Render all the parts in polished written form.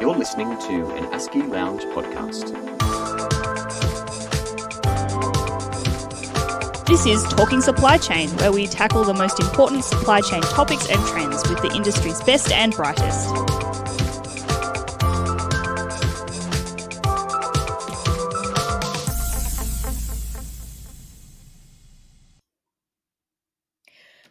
You're listening to an ASCI Lounge podcast. This is Talking Supply Chain, where we tackle the most important supply chain topics and trends with the industry's best and brightest.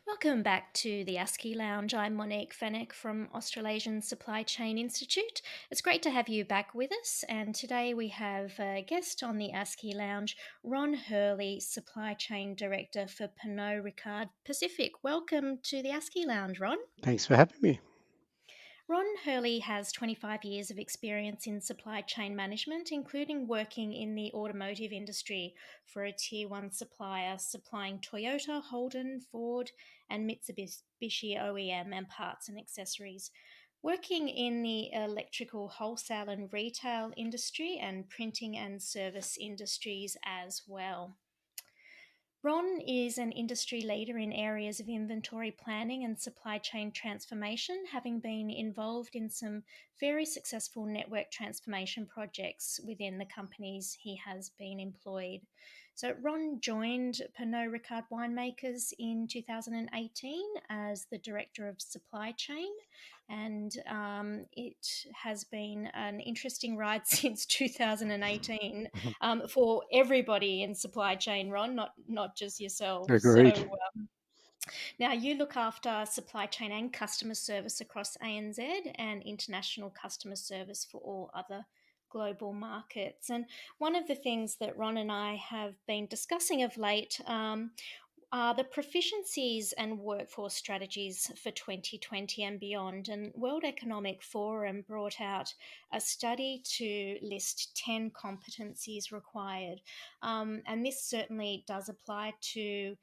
Welcome back to the ASCI Lounge. I'm Monique Fenech from Australasian Supply Chain Institute. It's great to have you back with us, and today we have a guest on the ASCI Lounge, Ron Hurley, Supply Chain Director for Pernod Ricard Pacific. Welcome to the ASCI Lounge, Ron. Thanks for having me. Ron Hurley has 25 years of experience in supply chain management, including working in the automotive industry for a Tier 1 supplier supplying Toyota, Holden, Ford and Mitsubishi OEM and parts and accessories. Working in the electrical wholesale and retail industry and printing and service industries as well. Ron is an industry leader in areas of inventory planning and supply chain transformation, having been involved in some very successful network transformation projects within the companies he has been employed. So Ron joined Pernod Ricard Winemakers in 2018 as the Director of Supply Chain, and it has been an interesting ride since 2018 for everybody in supply chain, Ron, not just yourself. Agreed. So now you look after supply chain and customer service across ANZ and international customer service for all other global markets. And one of the things that Ron and I have been discussing of late are the proficiencies and workforce strategies for 2020 and beyond. And World Economic Forum brought out a study to list 10 competencies required. And this certainly does apply to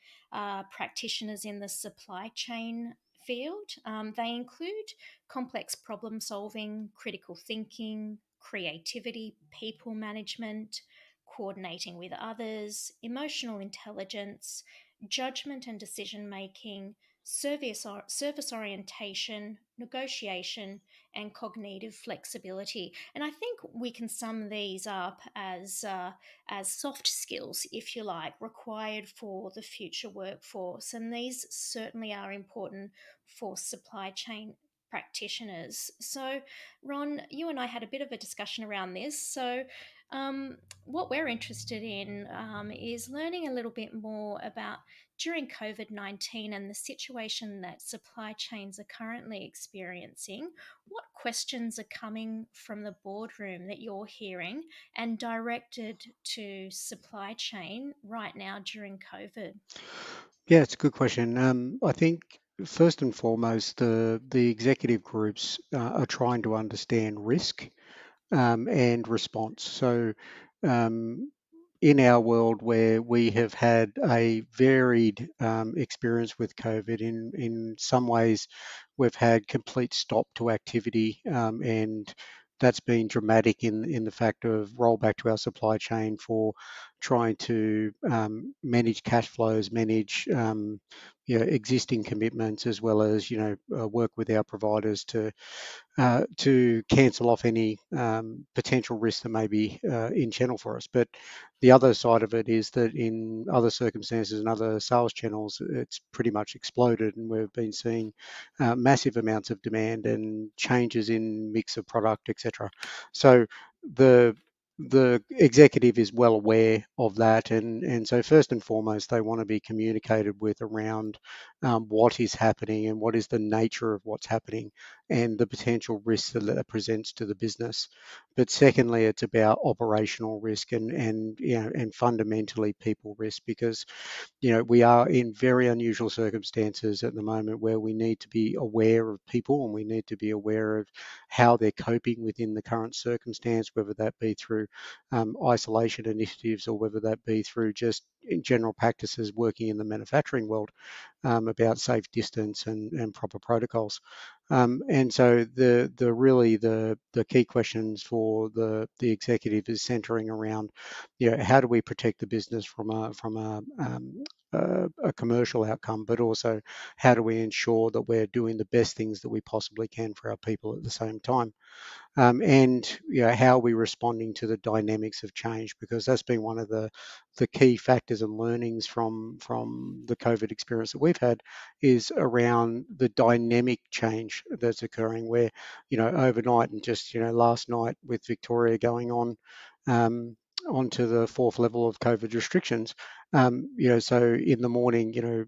practitioners in the supply chain field. They include complex problem solving, critical thinking, creativity, people management, coordinating with others, emotional intelligence, judgment and decision making, service orientation, negotiation, and cognitive flexibility. And I think we can sum these up as soft skills, if you like, required for the future workforce. And these certainly are important for supply chain practitioners. So, Ron, you and I had a bit of a discussion around this. So, what we're interested in is learning a little bit more about during COVID-19 and the situation that supply chains are currently experiencing. What questions are coming from the boardroom that you're hearing and directed to supply chain right now during COVID? Yeah, it's a good question. I think first and foremost, the executive groups are trying to understand risk and response. So, in our world where we have had a varied experience with COVID, in some ways we've had complete stop to activity, and that's been dramatic in the fact of rollback to our supply chain for trying to manage cash flows, manage existing commitments, as well as work with our providers to cancel off any potential risk that may be in channel for us. But the other side of it is that in other circumstances and other sales channels, it's pretty much exploded, and we've been seeing massive amounts of demand and changes in mix of product, etc. So the executive is well aware of that, and so first and foremost they want to be communicated with around what is happening and what is the nature of what's happening and the potential risks that presents to the business. But secondly, it's about operational risk and fundamentally people risk, because we are in very unusual circumstances at the moment where we need to be aware of people and we need to be aware of how they're coping within the current circumstance, whether that be through isolation initiatives or whether that be through just in general practices working in the manufacturing world about safe distance and proper protocols. And so the key questions for the executive is centering around, how do we protect the business from a a commercial outcome, but also how do we ensure that we're doing the best things that we possibly can for our people at the same time. And how are we responding to the dynamics of change? Because that's been one of the key factors and learnings from the COVID experience that we've had is around the dynamic change that's occurring. Where overnight and just last night with Victoria going on. Onto the fourth level of COVID restrictions. So in the morning,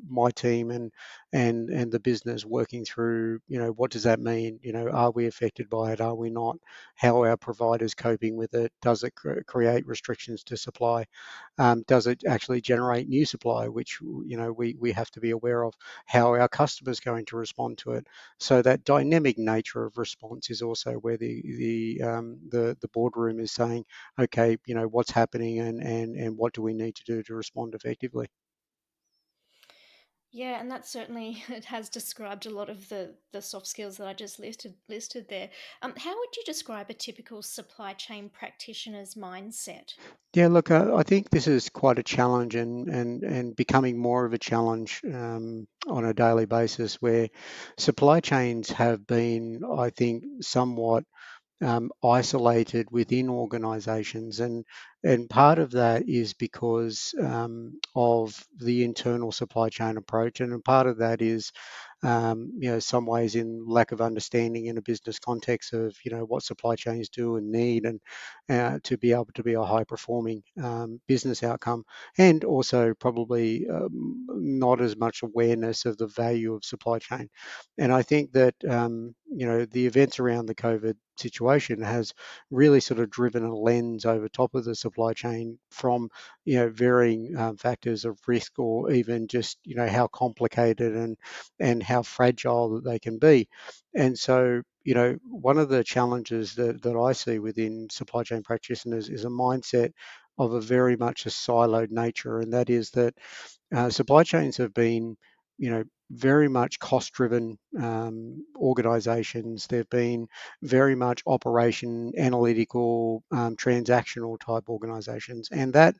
my team and the business working through, what does that mean? Are we affected by it? Are we not? How are our providers coping with it? Does it create restrictions to supply? Does it actually generate new supply, which we have to be aware of? How are our customers going to respond to it? So that dynamic nature of response is also where the boardroom is saying, okay, what's happening and what do we need to do to respond effectively? Yeah, and that certainly it has described a lot of the soft skills that I just listed there. How would you describe a typical supply chain practitioner's mindset? Yeah, look, I think this is quite a challenge and becoming more of a challenge on a daily basis where supply chains have been, I think, somewhat isolated within organisations, and part of that is because of the internal supply chain approach, and part of that is some ways in lack of understanding in a business context of what supply chains do and need, and to be able to be a high performing business outcome, and also probably not as much awareness of the value of supply chain. And I think that the events around the COVID situation has really sort of driven a lens over top of the supply chain from varying factors of risk, or even just how complicated and how fragile that they can be. And so one of the challenges that I see within supply chain practitioners is a mindset of a very much a siloed nature, and that is that supply chains have been, very much cost-driven organisations. They've been very much operation, analytical, transactional type organisations, and that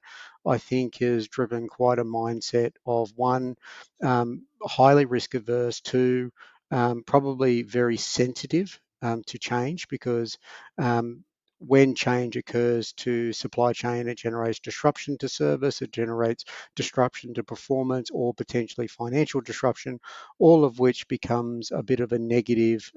I think has driven quite a mindset of one, highly risk averse, two, probably very sensitive to change, because when change occurs to supply chain, it generates disruption to service, it generates disruption to performance, or potentially financial disruption, all of which becomes a bit of a negative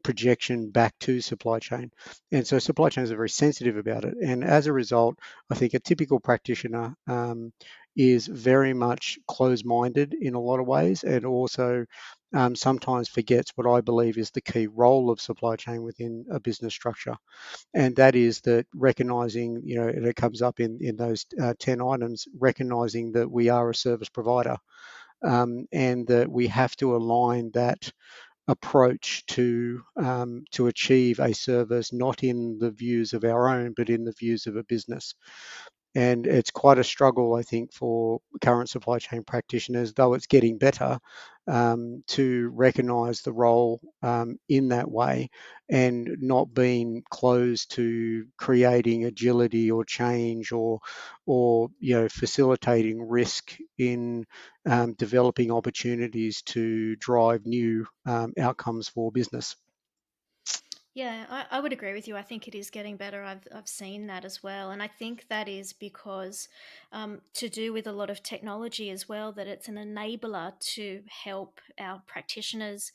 projection back to supply chain. And so supply chains are very sensitive about it. And as a result, I think a typical practitioner is very much closed-minded in a lot of ways, and also sometimes forgets what I believe is the key role of supply chain within a business structure. And that is that recognizing, and it comes up in those 10 items, recognizing that we are a service provider, and that we have to align that approach to achieve a service, not in the views of our own, but in the views of a business. And it's quite a struggle, I think, for current supply chain practitioners, though it's getting better, to recognise the role in that way, and not being closed to creating agility or change, or facilitating risk in developing opportunities to drive new outcomes for business. Yeah, I would agree with you. I think it is getting better. I've seen that as well. And I think that is because to do with a lot of technology as well, that it's an enabler to help our practitioners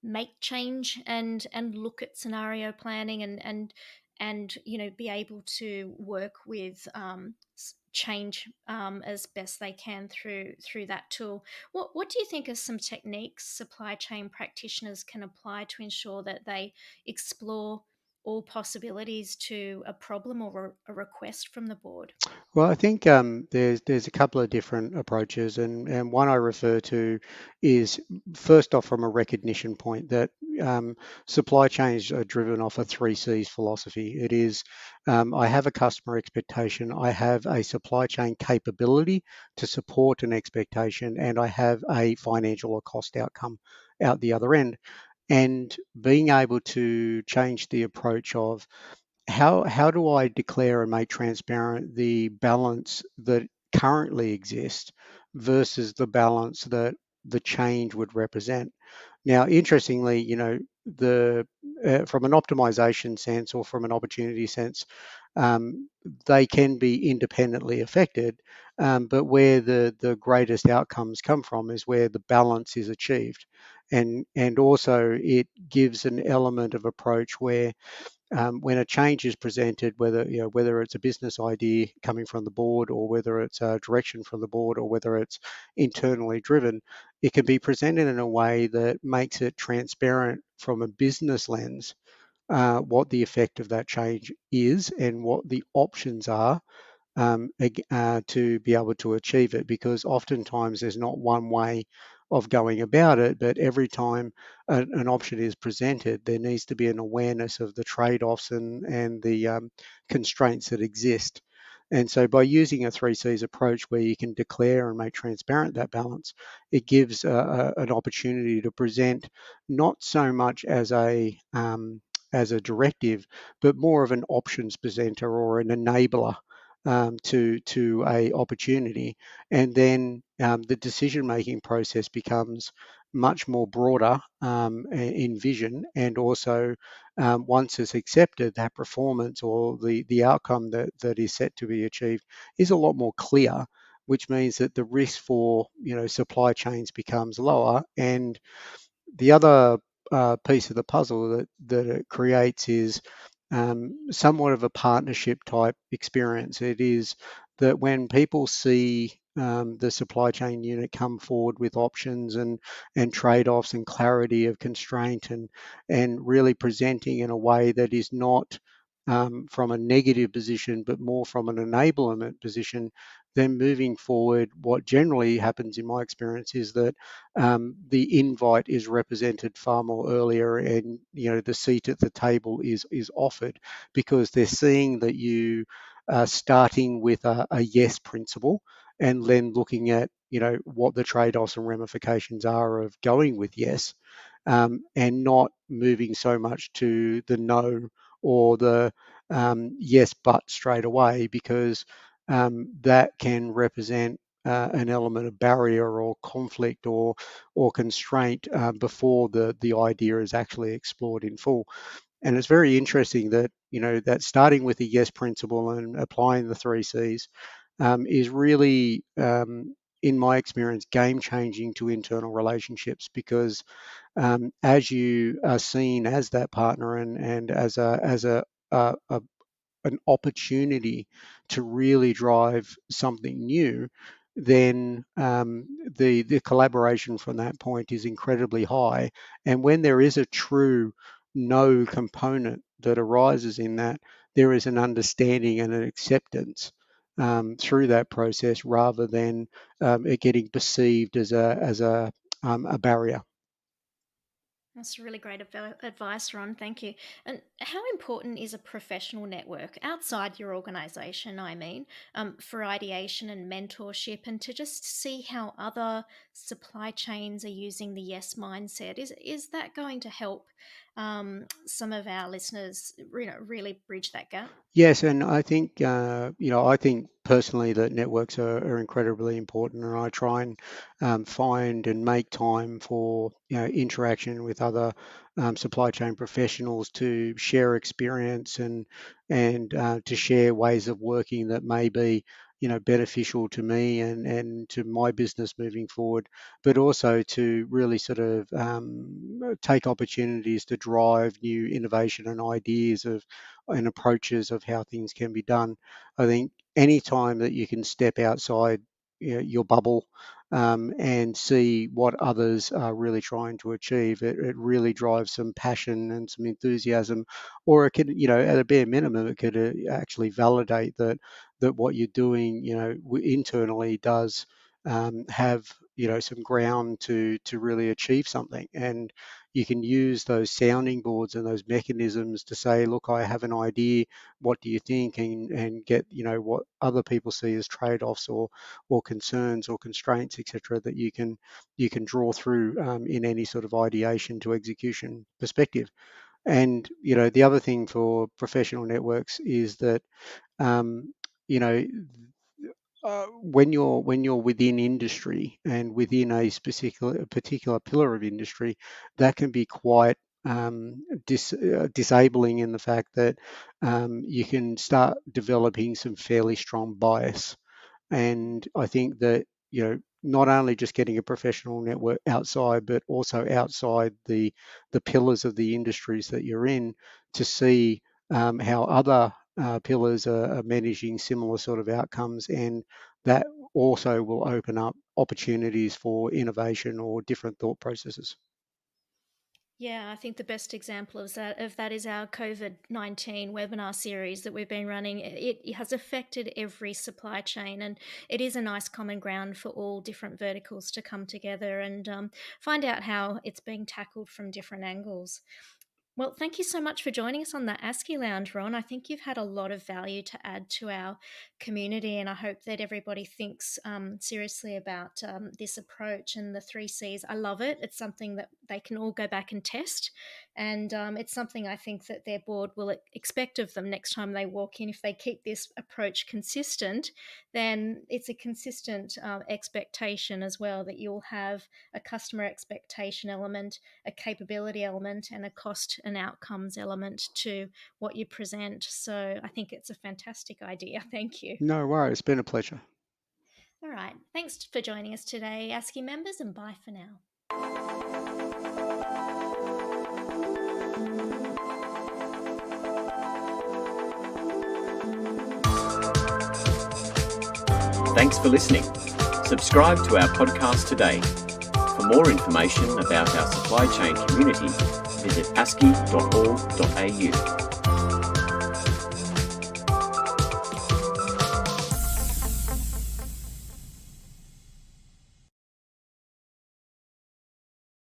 make change and look at scenario planning and be able to work with change as best they can through that tool. What do you think are some techniques supply chain practitioners can apply to ensure that they explore all possibilities to a problem or a request from the board? Well, I think there's a couple of different approaches, and one I refer to is, first off, from a recognition point that supply chains are driven off a 3 C's philosophy. It is, I have a customer expectation, I have a supply chain capability to support an expectation, and I have a financial or cost outcome out the other end. And being able to change the approach of how do I declare and make transparent the balance that currently exist versus the balance that the change would represent. Now, interestingly, the from an optimization sense or from an opportunity sense, they can be independently affected, but where the greatest outcomes come from is where the balance is achieved, and also it gives an element of approach where when a change is presented, whether it's a business idea coming from the board or whether it's a direction from the board or whether it's internally driven, it can be presented in a way that makes it transparent from a business lens, what the effect of that change is and what the options are, to be able to achieve it, because oftentimes there's not one way of going about it, but every time an option is presented, there needs to be an awareness of the trade-offs and the constraints that exist. And so by using a 3Cs approach where you can declare and make transparent that balance, it gives an opportunity to present not so much as a directive, but more of an options presenter or an enabler to a opportunity, and then the decision making process becomes much more broader in vision, and also once it's accepted, that performance or the outcome that is set to be achieved is a lot more clear, which means that the risk for supply chains becomes lower. And the other piece of the puzzle that it creates is somewhat of a partnership type experience. It is that when people see the supply chain unit come forward with options and trade-offs and clarity of constraint, and really presenting in a way that is not from a negative position, but more from an enablement position, then moving forward, what generally happens in my experience is that the invite is represented far more earlier, and the seat at the table is offered, because they're seeing that you are starting with a yes principle, and then looking at what the trade-offs and ramifications are of going with yes, and not moving so much to the no or the yes but straight away, because that can represent an element of barrier or conflict or constraint before the idea is actually explored in full. And it's very interesting that that starting with the yes principle and applying the 3Cs is really, in my experience, game changing to internal relationships, because as you are seen as that partner and a an opportunity to really drive something new, then the collaboration from that point is incredibly high. And when there is a true no component that arises in that, there is an understanding and an acceptance through that process, rather than it getting perceived as a barrier. That's really great advice, Ron. Thank you. And how important is a professional network outside your organization, I mean, for ideation and mentorship, and to just see how other supply chains are using the yes mindset? Is that going to help some of our listeners, really bridge that gap? Yes, and I think I think personally that networks are incredibly important, and I try and find and make time for interaction with other supply chain professionals to share experience and to share ways of working that may be beneficial to me and to my business moving forward, but also to really sort of take opportunities to drive new innovation and ideas of and approaches of how things can be done. I think any time that you can step outside your bubble and see what others are really trying to achieve, it really drives some passion and some enthusiasm, or it could, at a bare minimum, it could actually validate that what you're doing, internally does have some ground to really achieve something. And you can use those sounding boards and those mechanisms to say, look, I have an idea, what do you think, and get what other people see as trade-offs or concerns or constraints, etc., that you can draw through in any sort of ideation to execution perspective. And the other thing for professional networks is that um, you know when you're within industry and within a particular pillar of industry, that can be quite disabling in the fact that you can start developing some fairly strong bias. And I think that, not only just getting a professional network outside, but also outside the pillars of the industries that you're in, to see how other pillars are managing similar sort of outcomes, and that also will open up opportunities for innovation or different thought processes. Yeah, I think the best example of that is our COVID-19 webinar series that we've been running. It has affected every supply chain, and it is a nice common ground for all different verticals to come together and find out how it's being tackled from different angles. Well, thank you so much for joining us on the ASCI Lounge, Ron. I think you've had a lot of value to add to our community, and I hope that everybody thinks seriously about this approach and the 3Cs. I love it. It's something that they can all go back and test, and it's something I think that their board will expect of them next time they walk in. If they keep this approach consistent, then it's a consistent expectation as well, that you'll have a customer expectation element, a capability element, and a cost and outcomes element to what you present. So I think it's a fantastic idea. Thank you. No worries. It's been a pleasure. All right. Thanks for joining us today, ASCI members, and bye for now. Thanks for listening. Subscribe to our podcast today. For more information about our supply chain community, visit asci.org.au.